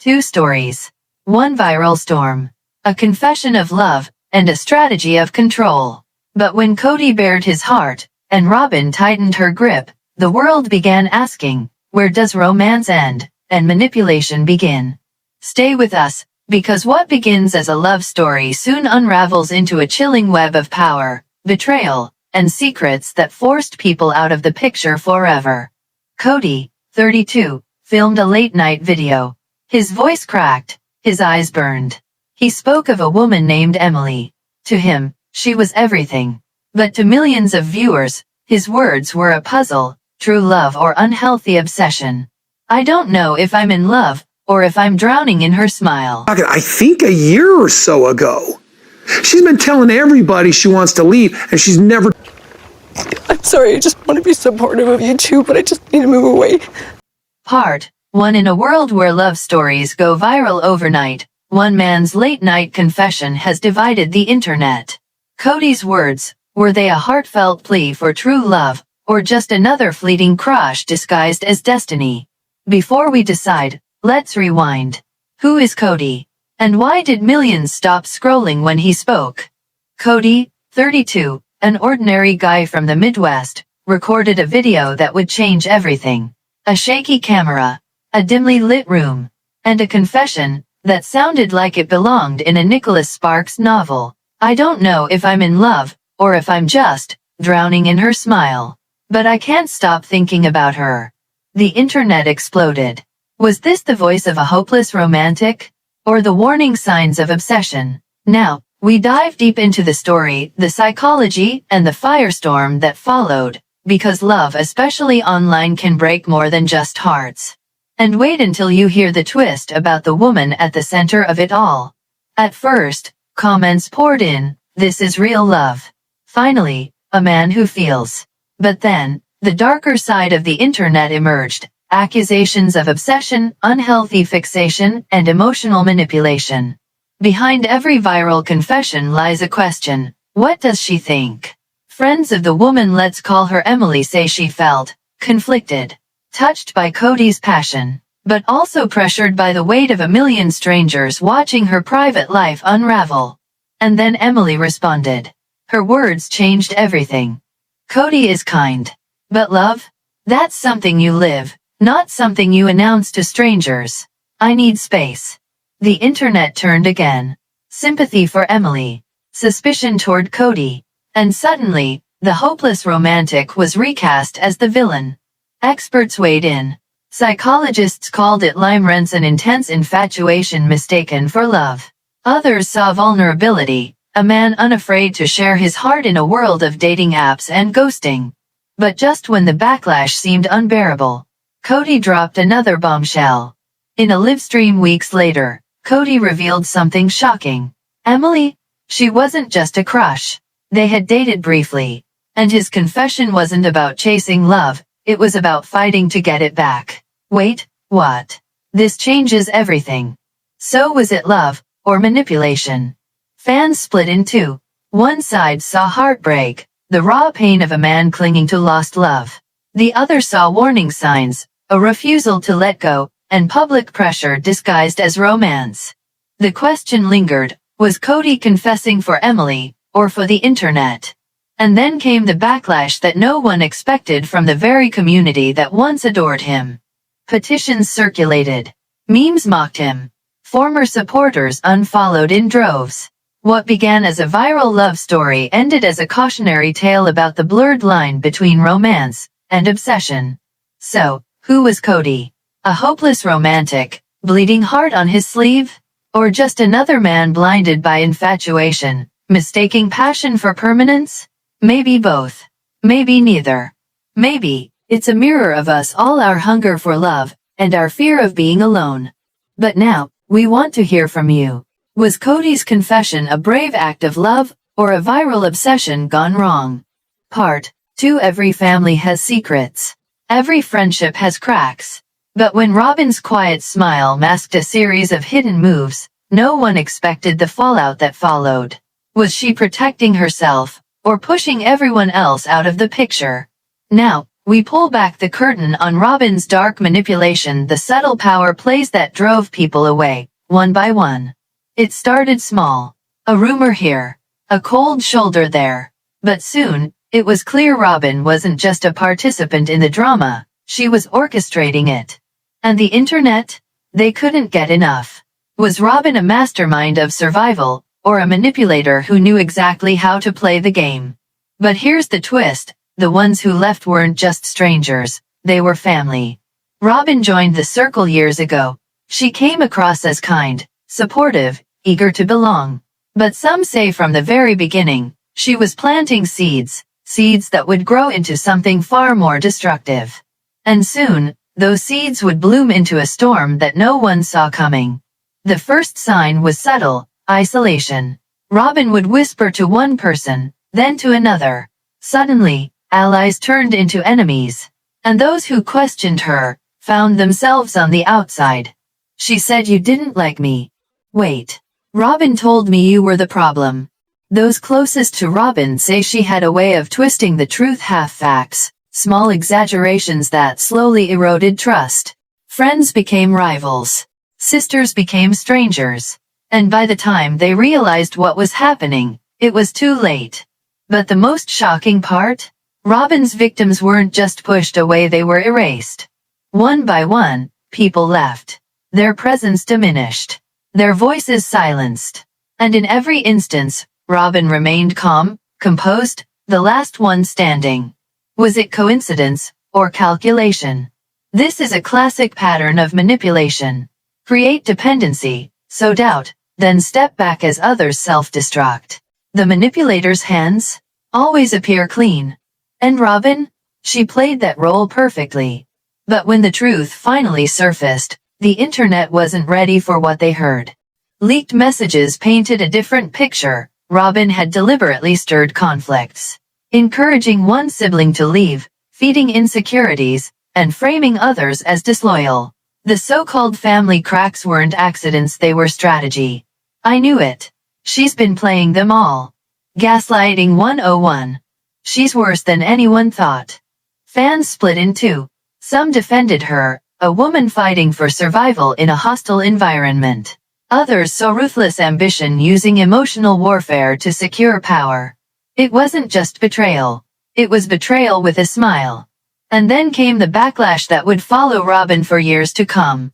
Two stories. One viral storm. A confession of love, and a strategy of control. But when Kody bared his heart, and Robyn tightened her grip, the world began asking, where does romance end, and manipulation begin? Stay with us, because what begins as a love story soon unravels into a chilling web of power, betrayal, and secrets that forced people out of the picture forever. Kody, 32, filmed a late-night video. His voice cracked, his eyes burned. He spoke of a woman named Emily. To him, she was everything. But to millions of viewers, his words were a puzzle, true love or unhealthy obsession. I don't know if I'm in love, or if I'm drowning in her smile. I think a year or so ago. She's been telling everybody she wants to leave, and she's never... I'm sorry, I just want to be supportive of you too, but I just need to move away. Part 1. In a world where love stories go viral overnight, one man's late-night confession has divided the internet. Kody's words, were they a heartfelt plea for true love, or just another fleeting crush disguised as destiny? Before we decide, let's rewind. Who is Kody? And why did millions stop scrolling when he spoke? Kody, 32, an ordinary guy from the Midwest, recorded a video that would change everything. A shaky camera, a dimly lit room, and a confession that sounded like it belonged in a Nicholas Sparks novel. I don't know if I'm in love, or if I'm just drowning in her smile. But I can't stop thinking about her. The internet exploded. Was this the voice of a hopeless romantic? Or the warning signs of obsession? Now, we dive deep into the story, the psychology, and the firestorm that followed, because love, especially online, can break more than just hearts. And wait until you hear the twist about the woman at the center of it all. At first, comments poured in, this is real love. Finally, a man who feels. But then, the darker side of the internet emerged, accusations of obsession, unhealthy fixation, and emotional manipulation. Behind every viral confession lies a question, what does she think? Friends of the woman, let's call her Emily, say she felt conflicted, touched by Kody's passion, but also pressured by the weight of a million strangers watching her private life unravel. And then Emily responded. Her words changed everything. Kody is kind. But love? That's something you live, not something you announce to strangers. I need space. The internet turned again. Sympathy for Emily. Suspicion toward Kody. And suddenly, the hopeless romantic was recast as the villain. Experts weighed in. Psychologists called it lime rents, an intense infatuation mistaken for love. Others saw vulnerability, a man unafraid to share his heart in a world of dating apps and ghosting. But just when the backlash seemed unbearable, Kody dropped another bombshell. In a livestream weeks later, Kody revealed something shocking. Emily? She wasn't just a crush. They had dated briefly. And his confession wasn't about chasing love, it was about fighting to get it back. Wait, what? This changes everything. So was it love, or manipulation? Fans split in two. One side saw heartbreak, the raw pain of a man clinging to lost love. The other saw warning signs, a refusal to let go, and public pressure disguised as romance. The question lingered, was Kody confessing for Emily, or for the internet? And then came the backlash that no one expected from the very community that once adored him. Petitions circulated. Memes mocked him. Former supporters unfollowed in droves. What began as a viral love story ended as a cautionary tale about the blurred line between romance and obsession. So, who was Kody? A hopeless romantic, bleeding heart on his sleeve? Or just another man blinded by infatuation, mistaking passion for permanence? Maybe both. Maybe neither. Maybe, it's a mirror of us all, our hunger for love, and our fear of being alone. But now, we want to hear from you. Was Kody's confession a brave act of love, or a viral obsession gone wrong? Part 2. Every family has secrets. Every friendship has cracks. But when Robyn's quiet smile masked a series of hidden moves, no one expected the fallout that followed. Was she protecting herself, or pushing everyone else out of the picture? Now, We pull back the curtain on Robyn's dark manipulation, the subtle power plays that drove people away, one by one. It started small. A rumor here. A cold shoulder there. But soon, it was clear Robyn wasn't just a participant in the drama, she was orchestrating it. And the internet? They couldn't get enough. Was Robyn a mastermind of survival, or a manipulator who knew exactly how to play the game? But here's the twist. The ones who left weren't just strangers, they were family. Robyn joined the circle years ago. She came across as kind, supportive, eager to belong. But some say from the very beginning, she was planting seeds that would grow into something far more destructive. And soon, those seeds would bloom into a storm that no one saw coming. The first sign was subtle, isolation. Robyn would whisper to one person, then to another. Suddenly, allies turned into enemies. And those who questioned her found themselves on the outside. She said you didn't like me. Wait. Robyn told me you were the problem. Those closest to Robyn say she had a way of twisting the truth, half-facts, small exaggerations that slowly eroded trust. Friends became rivals. Sisters became strangers. And by the time they realized what was happening, it was too late. But the most shocking part? Robyn's victims weren't just pushed away, they were erased. One by one, people left. Their presence diminished. Their voices silenced. And in every instance, Robyn remained calm, composed, the last one standing. Was it coincidence, or calculation? This is a classic pattern of manipulation. Create dependency, sow doubt, then step back as others self-destruct. The manipulator's hands always appear clean. And Robyn? She played that role perfectly. But when the truth finally surfaced, the internet wasn't ready for what they heard. Leaked messages painted a different picture. Robyn had deliberately stirred conflicts, encouraging one sibling to leave, feeding insecurities, and framing others as disloyal. The so-called family cracks weren't accidents, they were strategy. I knew it. She's been playing them all. Gaslighting 101. She's worse than anyone thought. Fans split in two. Some defended her, a woman fighting for survival in a hostile environment. Others saw ruthless ambition using emotional warfare to secure power. It wasn't just betrayal. It was betrayal with a smile. And then came the backlash that would follow Robyn for years to come.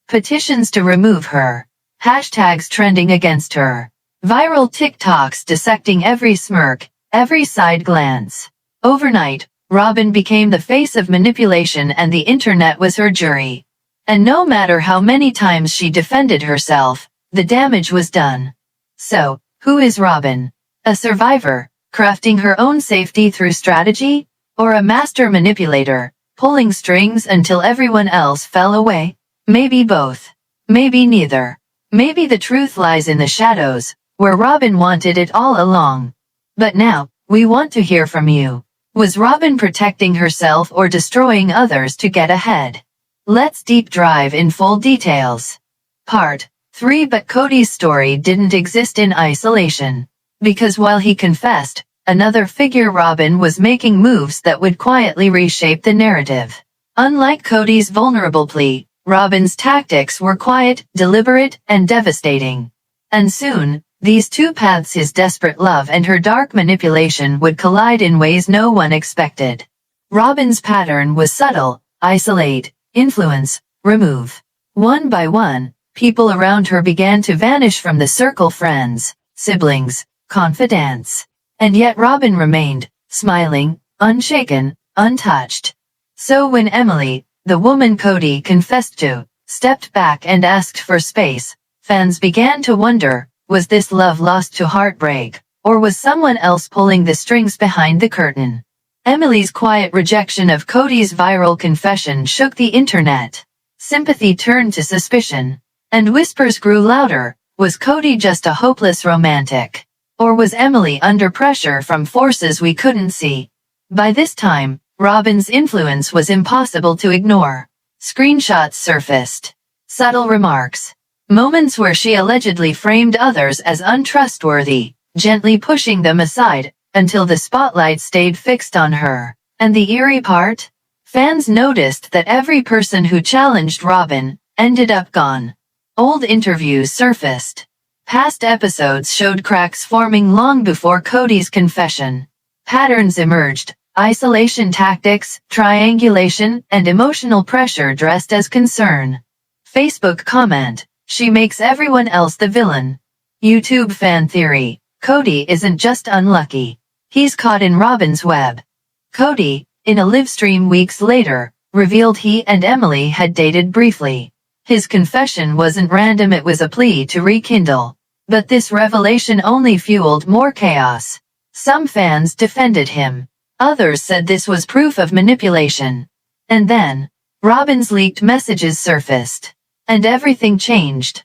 Petitions to remove her. Hashtags trending against her. Viral TikToks dissecting every smirk, every side glance. Overnight, Robyn became the face of manipulation and the internet was her jury. And no matter how many times she defended herself, the damage was done. So, who is Robyn? A survivor, crafting her own safety through strategy? Or a master manipulator, pulling strings until everyone else fell away? Maybe both. Maybe neither. Maybe the truth lies in the shadows, where Robyn wanted it all along. But now, we want to hear from you. Was Robyn protecting herself or destroying others to get ahead? Let's deep dive in full details. Part 3. But Kody's story didn't exist in isolation. Because while he confessed, another figure, Robyn was making moves that would quietly reshape the narrative. Unlike Kody's vulnerable plea, Robyn's tactics were quiet, deliberate, and devastating. And soon, these two paths, his desperate love and her dark manipulation, would collide in ways no one expected. Robyn's pattern was subtle: isolate, influence, remove. One by one, people around her began to vanish from the circle: friends, siblings, confidants. And yet Robyn remained, smiling, unshaken, untouched. So when Emily, the woman Kody confessed to, stepped back and asked for space, fans began to wonder, was this love lost to heartbreak, or was someone else pulling the strings behind the curtain? Emily's quiet rejection of Kody's viral confession shook the internet. Sympathy turned to suspicion. And whispers grew louder: was Kody just a hopeless romantic? Or was Emily under pressure from forces we couldn't see? By this time, Robyn's influence was impossible to ignore. Screenshots surfaced. Subtle remarks. Moments where she allegedly framed others as untrustworthy, gently pushing them aside, until the spotlight stayed fixed on her. And the eerie part? Fans noticed that every person who challenged Robyn ended up gone. Old interviews surfaced. Past episodes showed cracks forming long before Kody's confession. Patterns emerged: isolation tactics, triangulation, and emotional pressure dressed as concern. Facebook comment: she makes everyone else the villain. YouTube fan theory: Kody isn't just unlucky. He's caught in Robyn's web. Kody, in a live stream weeks later, revealed he and Emily had dated briefly. His confession wasn't random, it was a plea to rekindle. But this revelation only fueled more chaos. Some fans defended him. Others said this was proof of manipulation. And then, Robyn's leaked messages surfaced. And everything changed.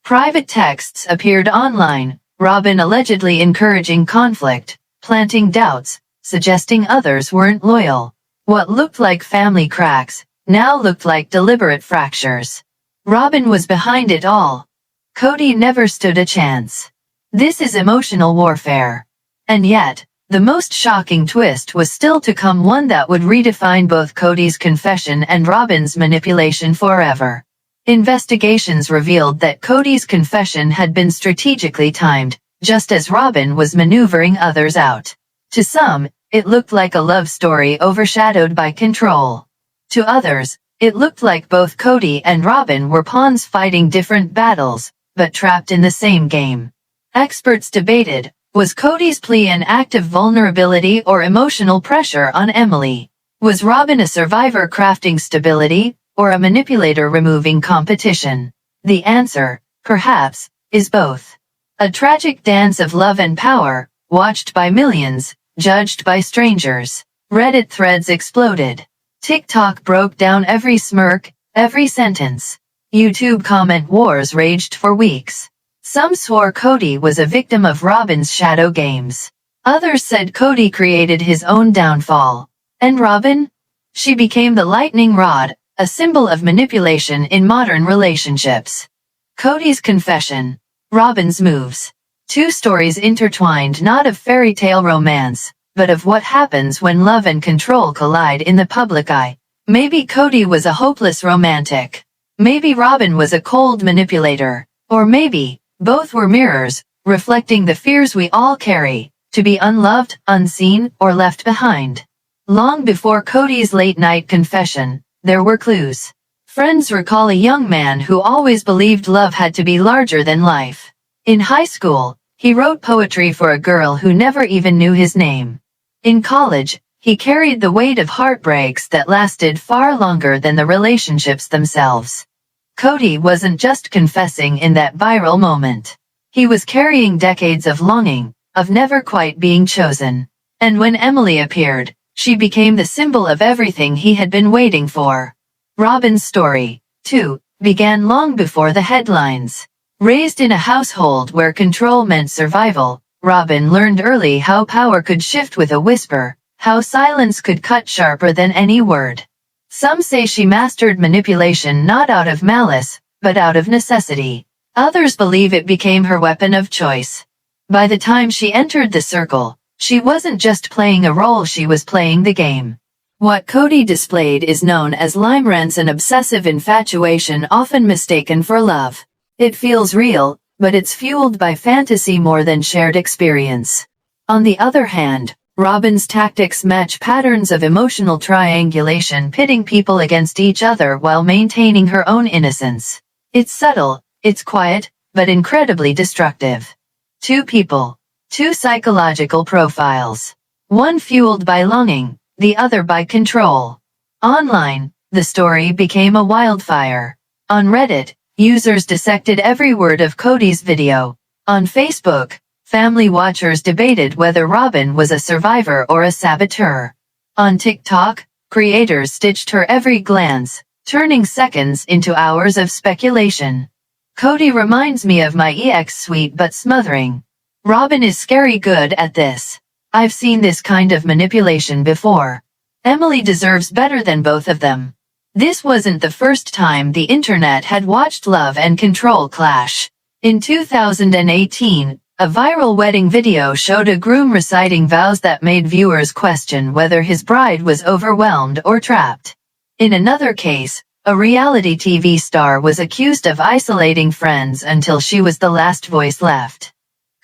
Private texts appeared online, Robyn allegedly encouraging conflict, planting doubts, suggesting others weren't loyal. What looked like family cracks now looked like deliberate fractures. Robyn was behind it all. Kody never stood a chance. This is emotional warfare. And yet, the most shocking twist was still to come, one that would redefine both Kody's confession and Robyn's manipulation forever. Investigations revealed that Kody's confession had been strategically timed, just as Robyn was maneuvering others out. To some, it looked like a love story overshadowed by control. To others, it looked like both Kody and Robyn were pawns fighting different battles, but trapped in the same game. Experts debated, was Kody's plea an act of vulnerability or emotional pressure on Emily? Was Robyn a survivor crafting stability, or a manipulator removing competition? The answer, perhaps, is both. A tragic dance of love and power, watched by millions, judged by strangers. Reddit threads exploded. TikTok broke down every smirk, every sentence. YouTube comment wars raged for weeks. Some swore Kody was a victim of Robyn's shadow games. Others said Kody created his own downfall. And Robyn? She became the lightning rod, a symbol of manipulation in modern relationships. Kody's confession. Robyn's moves. Two stories intertwined, not of fairy tale romance, but of what happens when love and control collide in the public eye. Maybe Kody was a hopeless romantic. Maybe Robyn was a cold manipulator. Or maybe both were mirrors, reflecting the fears we all carry, to be unloved, unseen, or left behind. Long before Kody's late-night confession, there were clues. Friends recall a young man who always believed love had to be larger than life. In high school, he wrote poetry for a girl who never even knew his name. In college, he carried the weight of heartbreaks that lasted far longer than the relationships themselves. Kody wasn't just confessing in that viral moment. He was carrying decades of longing, of never quite being chosen. And when Emily appeared, she became the symbol of everything he had been waiting for. Robyn's story, too, began long before the headlines. Raised in a household where control meant survival, Robyn learned early how power could shift with a whisper, how silence could cut sharper than any word. Some say she mastered manipulation not out of malice, but out of necessity. Others believe it became her weapon of choice. By the time she entered the circle, she wasn't just playing a role, she was playing the game. What Kody displayed is known as limerence, an obsessive infatuation often mistaken for love. It feels real, but it's fueled by fantasy more than shared experience. On the other hand, Robyn's tactics match patterns of emotional triangulation, pitting people against each other while maintaining her own innocence. It's subtle, it's quiet, but incredibly destructive. Two people. Two psychological profiles. One fueled by longing, the other by control. Online, the story became a wildfire. On Reddit, users dissected every word of Kody's video. On Facebook, family watchers debated whether Robyn was a survivor or a saboteur. On TikTok, creators stitched her every glance, turning seconds into hours of speculation. Kody reminds me of my ex, sweet but smothering. Robyn is scary good at this. I've seen this kind of manipulation before. Emily deserves better than both of them. This wasn't the first time the internet had watched love and control clash. In 2018, A viral wedding video showed a groom reciting vows that made viewers question whether his bride was overwhelmed or trapped. In another case, a reality TV star was accused of isolating friends until she was the last voice left.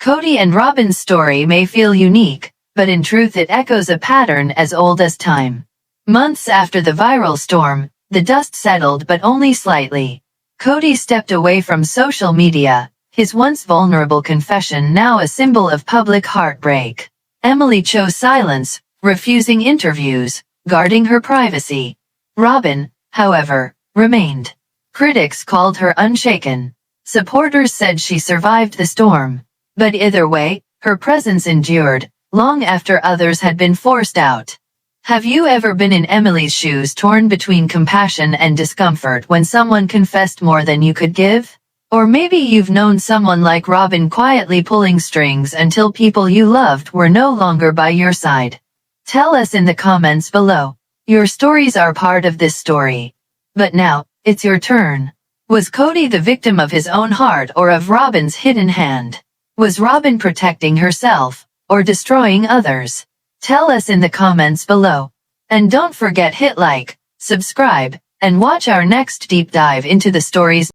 Kody and Robyn's story may feel unique, but in truth it echoes a pattern as old as time. Months after the viral storm, the dust settled but only slightly. Kody stepped away from social media, his once vulnerable confession now a symbol of public heartbreak. Emily chose silence, refusing interviews, guarding her privacy. Robyn, however, remained. Critics called her unshaken. Supporters said she survived the storm. But either way, her presence endured, long after others had been forced out. Have you ever been in Emily's shoes, torn between compassion and discomfort when someone confessed more than you could give? Or maybe you've known someone like Robyn quietly pulling strings until people you loved were no longer by your side. Tell us in the comments below. Your stories are part of this story. But now, it's your turn. Was Kody the victim of his own heart or of Robyn's hidden hand? Was Robyn protecting herself, or destroying others? Tell us in the comments below. And don't forget hit like, subscribe, and watch our next deep dive into the stories.